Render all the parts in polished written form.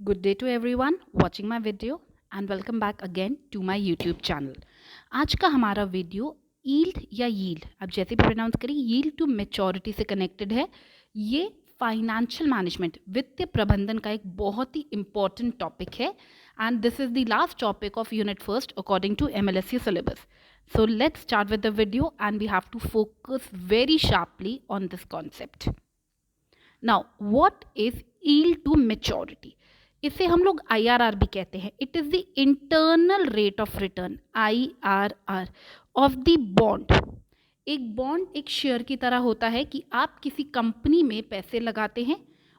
Good day to everyone watching my video and welcome back again to my YouTube channel. आज का हमारा video yield या yield, आप जैसे भी प्रोनाउंस करें, यील्ड टू मैच्योरिटी से कनेक्टेड है। ये फाइनेंशियल मैनेजमेंट, वित्तीय प्रबंधन का एक बहुत ही इंपॉर्टेंट टॉपिक है and this is the last topic of unit first according to MLSE syllabus. So let's start with the video and we have to focus very sharply on this concept. Now, what is yield to maturity? इसे हम लोग IRR भी कहते हैं. It is the internal rate of return IRR of the bond. एक bond एक share की तरह होता है कि आप किसी कंपनी में पैसे लगाते हैं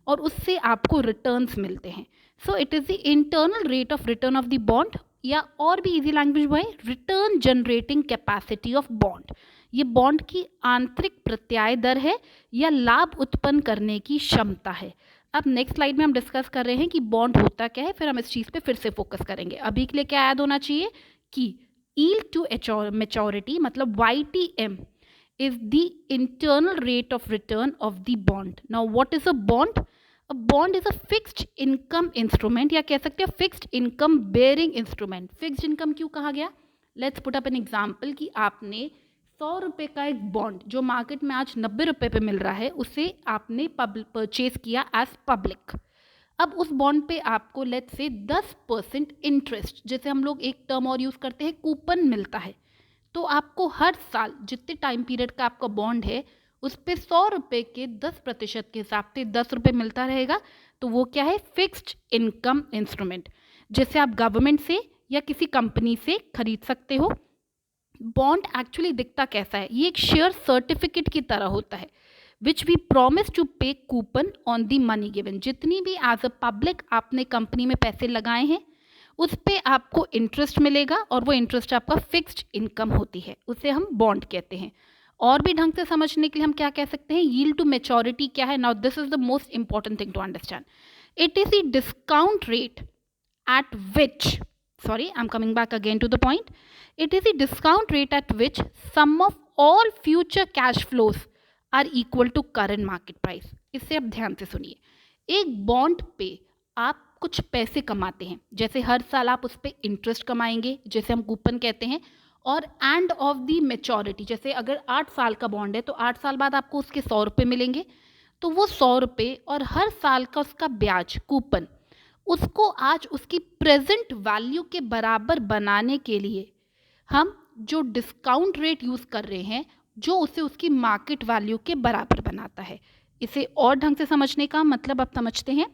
और उससे आपको रिटर्न्स मिलते हैं. So it is the internal rate of return of the bond, या और भी इजी लैंग्वेज में return generating capacity of bond. ये बॉन्ड की आंतरिक प्रत्याय दर है या लाभ उत्पन्न करने की क्षमता है. अब नेक्स्ट स्लाइड में हम डिस्कस कर रहे हैं कि बॉन्ड होता क्या है, फिर हम इस चीज़ पे फिर से फोकस करेंगे. अभी के लिए क्या याद होना चाहिए कि यील्ड टू मैच्योरिटी मतलब YTM is the internal rate of return of the bond. Now what is a bond? A bond is a fixed income instrument, या कह सकते हैं fixed income bearing instrument. fixed income क्यों कहा गया? Let's put up an example कि आपने 100 रुपये का एक बॉन्ड जो मार्केट में आज 90 रुपये पे मिल रहा है, उसे आपने परचेज किया एज पब्लिक. अब उस बॉन्ड पे आपको लेट्स से 10% इंटरेस्ट, जैसे हम लोग एक टर्म और यूज़ करते हैं, कूपन मिलता है. तो आपको हर साल जितने टाइम पीरियड का आपका बॉन्ड है उस पर 100 रुपये के 10% के हिसाब से 10 रुपये मिलता रहेगा. तो वो क्या है? फिक्स्ड इनकम इंस्ट्रूमेंट, जैसे आप गवर्नमेंट से या किसी कंपनी से खरीद सकते हो. बॉन्ड एक्चुअली दिखता कैसा है? ये एक शेयर सर्टिफिकेट की तरह होता है विच वी प्रॉमिस टू पे coupon on the money given. जितनी भी एज अ पब्लिक आपने कंपनी में पैसे लगाए हैं उस पर आपको इंटरेस्ट मिलेगा और वो इंटरेस्ट आपका फिक्स्ड इनकम होती है, उसे हम बॉन्ड कहते हैं. और भी ढंग से समझने के लिए हम क्या कह सकते हैं? यील्ड टू मैच्योरिटी क्या है? Now this is the most important thing to understand. It is the discount rate at which, sorry, I'm coming back again to the point. It is the discount rate at which sum of all future cash flows are equal to current market price. इससे अब ध्यान से सुनिए. एक bond पे आप कुछ पैसे कमाते हैं, जैसे हर साल आप उस पर इंटरेस्ट कमाएंगे, जैसे हम कूपन कहते हैं, और एंड ऑफ द मैच्योरिटी, जैसे अगर 8 साल का बॉन्ड है तो 8 साल बाद आपको उसके 100 रुपये मिलेंगे. तो वो 100 रुपये और हर साल का उसका ब्याज कूपन, उसको आज उसकी प्रेजेंट वैल्यू के बराबर बनाने के लिए हम जो डिस्काउंट रेट यूज़ कर रहे हैं, जो उसे उसकी मार्केट वैल्यू के बराबर बनाता है. इसे और ढंग से समझने का मतलब आप समझते हैं,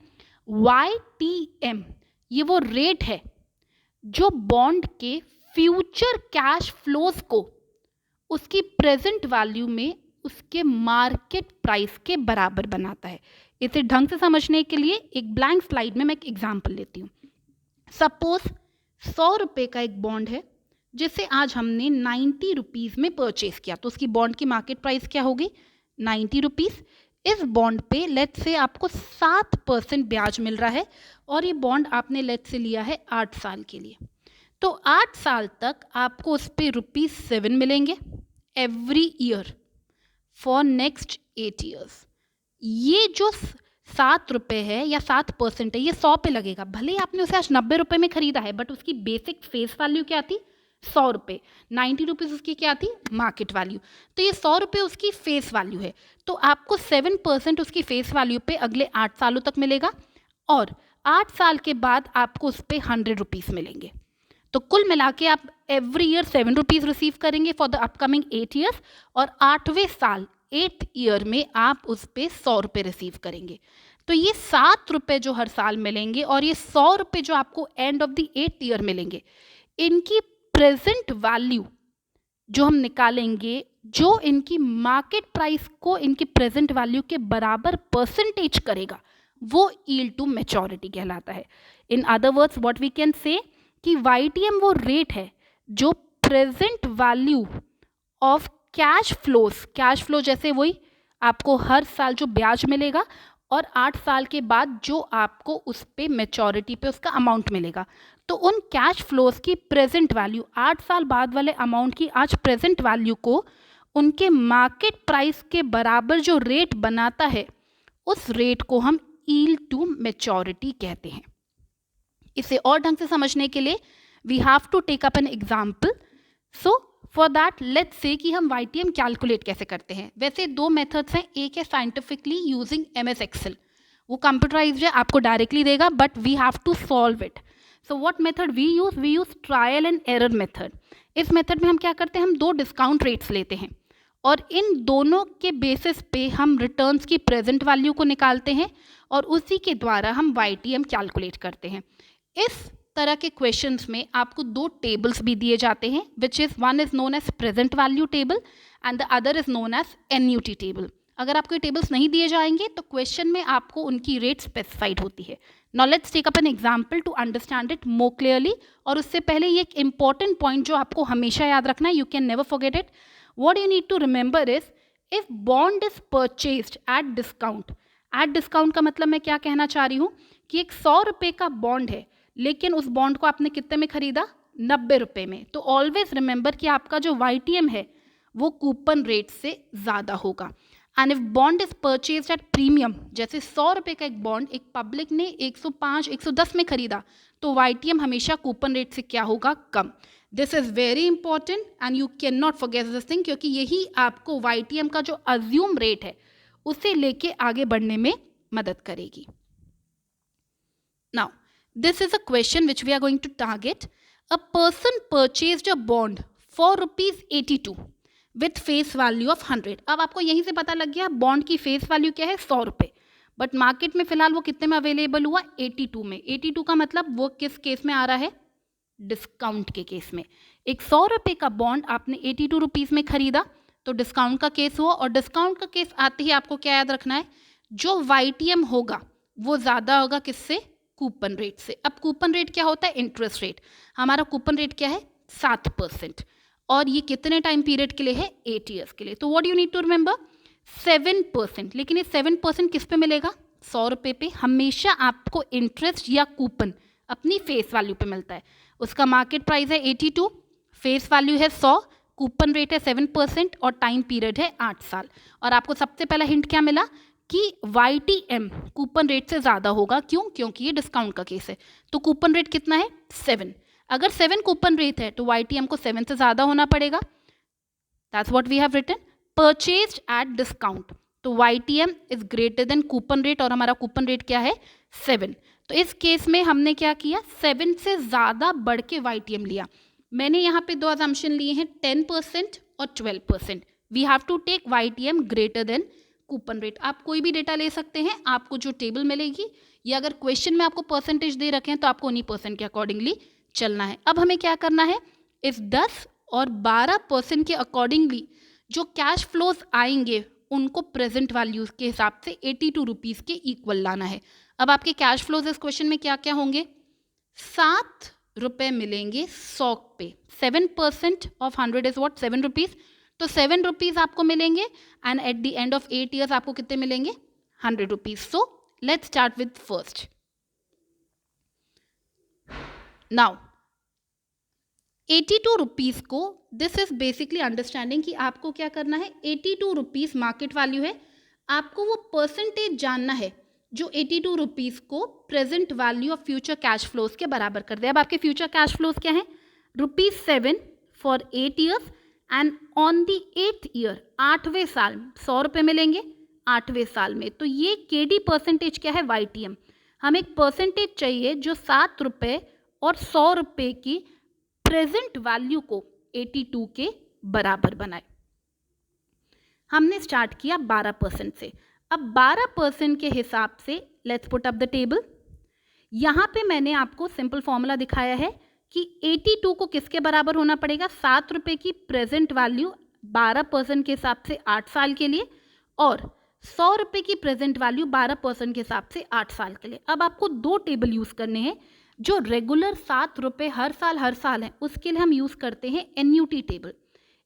YTM ये वो रेट है जो बॉन्ड के फ्यूचर कैश फ्लोज को उसकी प्रेजेंट वैल्यू में उसके मार्केट प्राइस के बराबर बनाता है. इसे ढंग से समझने के लिए एक ब्लैंक स्लाइड में मैं एक एग्जांपल लेती हूँ. सपोज 100 रुपये का एक बॉन्ड है जिसे आज हमने 90 रुपीज़ में परचेज किया, तो उसकी बॉन्ड की मार्केट प्राइस क्या होगी? 90 रुपीज़. इस बॉन्ड पे लेट्स से आपको 7% ब्याज मिल रहा है और ये बॉन्ड आपने लेट्स से लिया है 8 साल के लिए. तो 8 साल तक आपको उस पर ₹7 मिलेंगे every year for next 8 years. ये जो 7 रुपये है या 7% है, ये 100 पे लगेगा. भले ही आपने उसे आज 90 रुपये में खरीदा है, बट उसकी बेसिक फेस वैल्यू क्या थी? 100 रुपये. 90 रुपीज़ उसकी क्या थी? Market value. तो ये 100 रुपये उसकी फेस वैल्यू है. तो आपको 7% उसकी फेस वैल्यू पे अगले 8 सालों तक मिलेगा और 8 साल के बाद आपको उस पर 100 रुपीज़ मिलेंगे. तो कुल मिला के आप एवरी ईयर 7 रुपीज़ रिसीव करेंगे फॉर द अपकमिंग 8 ईयर्स और 8वें साल 8th ईयर में आप उस पर 100 रुपये रिसीव करेंगे. तो ये 7 रुपये जो हर साल मिलेंगे और ये 100 रुपये जो आपको end of the 8th year मिलेंगे, इनकी प्रेजेंट वैल्यू जो हम निकालेंगे, जो इनकी मार्केट प्राइस को इनकी प्रेजेंट वैल्यू के बराबर परसेंटेज करेगा, वो यील्ड टू मैच्योरिटी कहलाता है. In other words what we can say कि YTM वो रेट है जो present value of cash flow, जैसे वही आपको हर साल जो ब्याज मिलेगा और 8 साल के बाद जो आपको उस पे मैच्योरिटी पे उसका अमाउंट मिलेगा, तो उन कैश फ्लोज की प्रेजेंट वैल्यू 8 साल बाद वाले अमाउंट की आज प्रेजेंट वैल्यू को उनके मार्केट प्राइस के बराबर जो रेट बनाता है, उस रेट को हम यील्ड टू मैच्योरिटी कहते हैं. इसे और ढंग से समझने के लिए we have to take up an example. So for that let's say कि हम YTM कैलकुलेट कैसे करते हैं. वैसे दो मेथड्स हैं, एक है साइंटिफिकली यूजिंग MS Excel, वो कंप्यूटराइज्ड है, आपको डायरेक्टली देगा, but we have to solve it. So what method we use trial and error method. इस मेथड में हम क्या करते हैं, हम दो डिस्काउंट रेट्स लेते हैं और इन दोनों के बेसिस पे हम रिटर्न्स की प्रेजेंट वैल्यू को निकालते हैं और उसी के द्वारा हम YTM कैलकुलेट करते हैं. इस तरह के क्वेश्चंस में आपको दो टेबल्स भी दिए जाते हैं, which is one is known as present value table and the other is known as NUT table. अगर आपको ये टेबल्स नहीं दिए जाएंगे तो क्वेश्चन में आपको उनकी रेट स्पेसिफाइड होती है. Now let's take up an example to understand it more clearly. और उससे पहले ये एक इंपॉर्टेंट पॉइंट जो आपको हमेशा याद रखना है, you can never forget it. What you need to remember is if bond is purchased at discount. At discount का मतलब मैं क्या कहना चाह रही हूँ कि एक 100 रुपये का बॉन्ड है, लेकिन उस बॉन्ड को आपने कितने में खरीदा, 90 रुपये में. तो ऑलवेज रिमेंबर कि आपका जो YTM है वो कूपन रेट से ज़्यादा होगा. And if bond is purchased at premium, जैसे 100 रुपये का एक बॉन्ड एक पब्लिक ने 105 110 में खरीदा, तो YTM हमेशा कूपन रेट से क्या होगा, कम. This is very important and you can not forget this thing, क्योंकि यही आपको YTM का जो अज्यूम रेट है उसे लेके आगे बढ़ने में मदद करेगी. Now this is a question which we are going to target. A person purchased a bond for ₹82 with face value of 100. अब आपको यहीं से पता लग गया बॉन्ड की फेस वैल्यू क्या है, 100 रुपये, बट मार्केट में फिलहाल वो कितने में अवेलेबल हुआ, 82 में. 82 का मतलब वो किस केस में आ रहा है, डिस्काउंट के केस में. एक 100 रुपये का बॉन्ड आपने 82 रुपीज़ में खरीदा तो डिस्काउंट का केस हुआ. और डिस्काउंट का केस आते ही आपको क्या याद रखना है, जो YTM होगा वो ज़्यादा होगा किससे, कूपन रेट से. अब कूपन रेट क्या होता है, इंटरेस्ट रेट. हमारा कूपन रेट क्या है, 7%. और ये कितने टाइम पीरियड के लिए है, 8 ईयर्स के लिए. तो what you need to remember, 7%. लेकिन ये 7% किस पे मिलेगा, 100 रुपये पे. हमेशा आपको इंटरेस्ट या कूपन अपनी फेस वैल्यू पे मिलता है. उसका मार्केट प्राइस है 82, फेस वैल्यू है 100, कूपन रेट है 7% और टाइम पीरियड है 8 साल. और आपको सबसे पहला हिंट क्या मिला कि YTM कूपन रेट से ज़्यादा होगा. क्यों, क्योंकि ये डिस्काउंट का केस है. तो कूपन रेट कितना है, 7. अगर 7 कूपन रेट है तो YTM को 7 से ज़्यादा होना पड़ेगा. That's what we have written, purchased at discount. तो YTM is greater than coupon rate और हमारा कूपन रेट क्या है, 7. तो इस केस में हमने क्या किया, 7 से ज़्यादा बढ़ के YTM लिया. मैंने यहाँ पे दो अजम्पशन लिए हैं, 10% और 12%. We have to take YTM greater than coupon rate. आप कोई भी डेटा ले सकते हैं, आपको जो टेबल मिलेगी, या अगर क्वेश्चन में आपको परसेंटेज दे रखे हैं तो आपको उन्हीं परसेंट के अकॉर्डिंगली चलना है. अब हमें क्या करना है, इस 10 और 12% के अकॉर्डिंगली जो कैश फ्लोज आएंगे उनको प्रेजेंट वैल्यूज के हिसाब से 82 रुपीज़ के इक्वल लाना है. अब आपके कैश फ्लोज इस क्वेश्चन में क्या क्या होंगे, 7 रुपये मिलेंगे 100 पे. 7% ऑफ 100 इज व्हाट, 7 रुपीज़. तो 7 रुपीज़ आपको मिलेंगे and at the end of 8 years आपको कितने मिलेंगे, 100 rupees. So let's start with first. Now 82 rupees को, दिस इज बेसिकली अंडरस्टैंडिंग कि आपको क्या करना है, 82 रुपीज़ मार्केट वैल्यू है, आपको वो परसेंटेज जानना है जो 82 रुपीज़ को present value of future cash flows के बराबर कर दे. अब आपके फ्यूचर कैश फ्लोज क्या हैं, ₹7 for 8 years and on the 8th year, 8वें साल 100 रुपये मिलेंगे 8वें साल में. तो ये KD परसेंटेज क्या है, YTM. हमें एक परसेंटेज चाहिए जो 7 रुपये और 100 रुपये की प्रेजेंट वैल्यू को 82 के बराबर बनाए. हमने स्टार्ट किया 12% से. अब 12% के हिसाब से let's put up the table. यहाँ पे मैंने आपको सिंपल फॉर्मूला दिखाया है कि 82 को किसके बराबर होना पड़ेगा, 7 रुपये की प्रेजेंट वैल्यू 12% के हिसाब से 8 साल के लिए और 100 रुपये की प्रेजेंट वैल्यू 12% के हिसाब से 8 साल के लिए. अब आपको दो टेबल यूज़ करने हैं. जो रेगुलर 7 रुपये हर साल है उसके लिए हम यूज़ करते हैं NUT टेबल.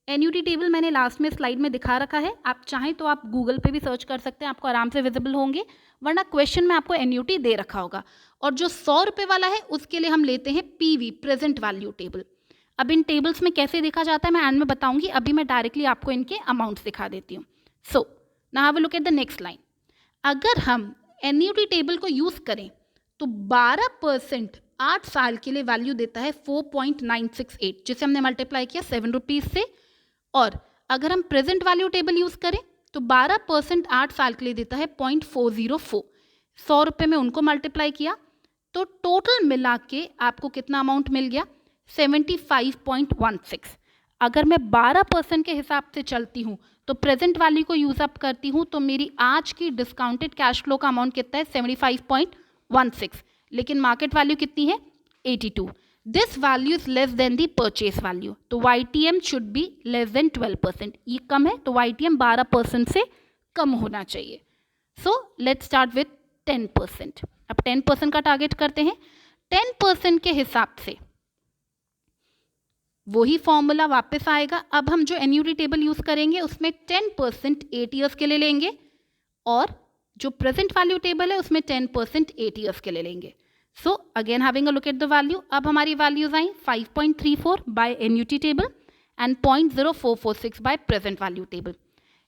NUT टेबल मैंने लास्ट में स्लाइड में दिखा रखा है, आप चाहें तो आप गूगल पे भी सर्च कर सकते हैं, आपको आराम से विजिबल होंगे, वरना क्वेश्चन में आपको NUT दे रखा होगा. और जो 100 रुपये वाला है उसके लिए हम लेते हैं PV, प्रेजेंट वैल्यू टेबल. अब इन टेबल्स में कैसे देखा जाता है मैं एंड में बताऊंगी, अभी मैं डायरेक्टली आपको इनके अमाउंट्स दिखा देती हूँ. So now have a look at the next line. अगर हम NUT टेबल को यूज़ करें तो 12% 8 साल के लिए वैल्यू देता है 4.968, जिसे हमने मल्टीप्लाई किया 7 रुपीज़ से। और अगर हम प्रेजेंट वैल्यू टेबल यूज़ करें तो 12% 8 साल के लिए देता है 0.404। 100 रुपये में उनको मल्टीप्लाई किया तो टोटल मिला के आपको कितना अमाउंट मिल गया, 75.16। अगर मैं 12% के हिसाब से चलती हूँ तो प्रेजेंट वैल्यू को यूज़ अप करती हूँ तो मेरी आज की डिस्काउंटेड कैश फ्लो का अमाउंट कितना है, 75.16। लेकिन मार्केट वैल्यू कितनी है, 82। This value is less than the purchase value, तो YTM should be less than 12%। ये कम है तो YTM 12% से कम होना चाहिए। So let's start with 10%। अब 10% का टारगेट करते हैं। 10% के हिसाब से वही फॉर्मूला वापस आएगा। अब हम जो एन्यूटी टेबल यूज करेंगे उसमें 10% 8 ईयर्स के लिए लेंगे और जो प्रेजेंट वैल्यू टेबल है उसमें 10% 8 ईयर्स के लिए लेंगे। So again having a look at the value, अब हमारी वैल्यूज आई 5.34 by annuity table and 0.0446 by present value table.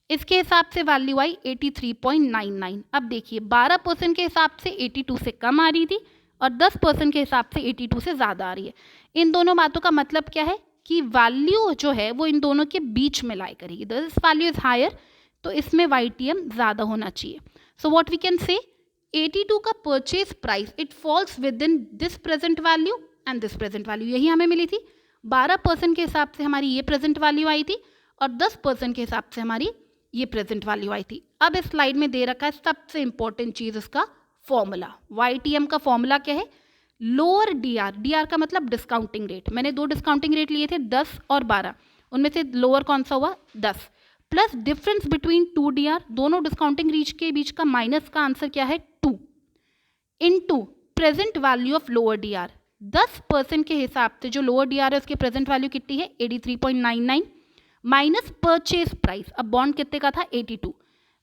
इसके हिसाब से वैल्यू आई 83.99। अब देखिए 12% के हिसाब से 82 से कम आ रही थी और 10% के हिसाब से 82 से ज़्यादा आ रही है। इन दोनों बातों का मतलब क्या है कि वैल्यू जो है वो इन दोनों के बीच में लाई करेगी। दिस वैल्यू इज हायर तो इसमें YTM ज़्यादा होना चाहिए। सो व्हाट वी कैन से, 82 का purchase price it falls with in this present value and this present value, यही हमें मिली थी। 12% के हिसाब से हमारी ये प्रेजेंट वैल्यू आई थी और 10% के हिसाब से हमारी ये प्रेजेंट वैल्यू आई थी। अब इस स्लाइड में दे रखा है सबसे इंपॉर्टेंट चीज़, इसका फॉर्मूला। YTM का फॉर्मूला क्या है, लोअर DR का मतलब डिस्काउंटिंग रेट। मैंने 2 डिस्काउंटिंग रेट लिए थे 10 और 12, उनमें से लोअर कौन सा हुआ, 10, प्लस डिफरेंस बिटवीन 2 DR, दोनों डिस्काउंटिंग रेट के बीच का माइनस का आंसर क्या है 2, into present value of lower DR। 10% के हिसाब से जो लोअर DR है उसकी प्रेजेंट वैल्यू कितनी है 83.99 माइनस परचेज प्राइस, अब बॉन्ड कितने का था 82,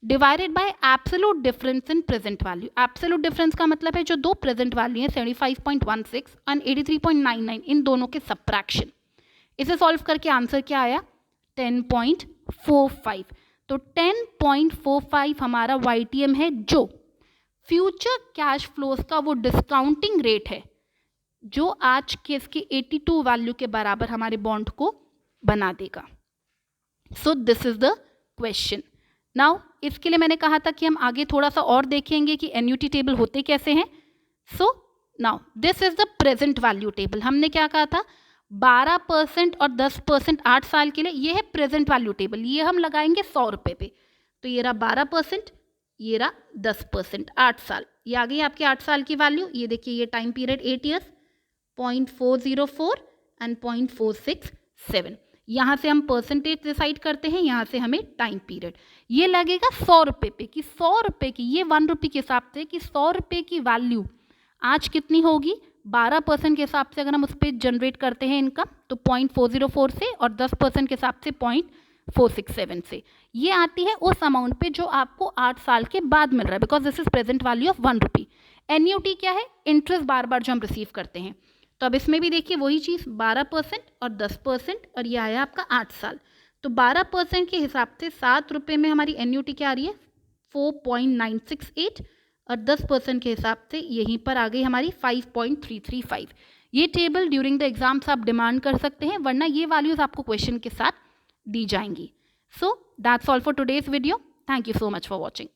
divided by absolute difference in present value. Absolute difference का मतलब है जो दो प्रेजेंट वैल्यू है 75.16 एंड 83.99, इन दोनों के सब्ट्रैक्शन। इसे सॉल्व करके आंसर क्या आया 10.45। तो 10.45 हमारा YTM है, जो फ्यूचर कैश फ्लोज का वो डिस्काउंटिंग रेट है जो आज के इसके 82 वैल्यू के बराबर हमारे बॉन्ड को बना देगा। So this is the question. Now इसके लिए मैंने कहा था कि हम आगे थोड़ा सा और देखेंगे कि एन्यूटी टेबल होते कैसे हैं। So now this is the present value table. हमने क्या कहा था 12% और 10% 8 साल के लिए, ये है प्रेजेंट वैल्यू टेबल। ये हम लगाएंगे 100 रुपये पे, तो ये रहा 12%, ये रहा 10% 8 साल। ये आ गई आपके 8 साल की वैल्यू। ये देखिए ये टाइम पीरियड 8 ईयर्स, 0.404 एंड 0.467। यहाँ से हम परसेंटेज डिसाइड करते हैं, यहाँ से हमें टाइम पीरियड। ये लगेगा 100 रुपये पे, कि 100 रुपये की, ये 1 रुपये के हिसाब से कि 100 रुपये की वैल्यू आज कितनी होगी। 12% के हिसाब से अगर हम उस पर जनरेट करते हैं इनकम तो 0.404 से, और 10% के हिसाब से 0.467 से। ये आती है उस अमाउंट पे जो आपको 8 साल के बाद मिल रहा है, because this is present value of 1 rupee. Annuity क्या है, इंटरेस्ट बार बार जो हम रिसीव करते हैं। तो अब इसमें भी देखिए वही चीज़ 12% और 10%, और ये आया आपका 8 साल। तो 12% के हिसाब से 7 रुपये में हमारी एन्यूटी क्या आ रही है 4.968, और 10% के हिसाब से यहीं पर आ गई हमारी 5.335। ये टेबल ड्यूरिंग द एग्जाम्स आप डिमांड कर सकते हैं, वरना ये वैल्यूज़ आपको क्वेश्चन के साथ दी जाएंगी। So that's all for today's video. Thank you so much for watching.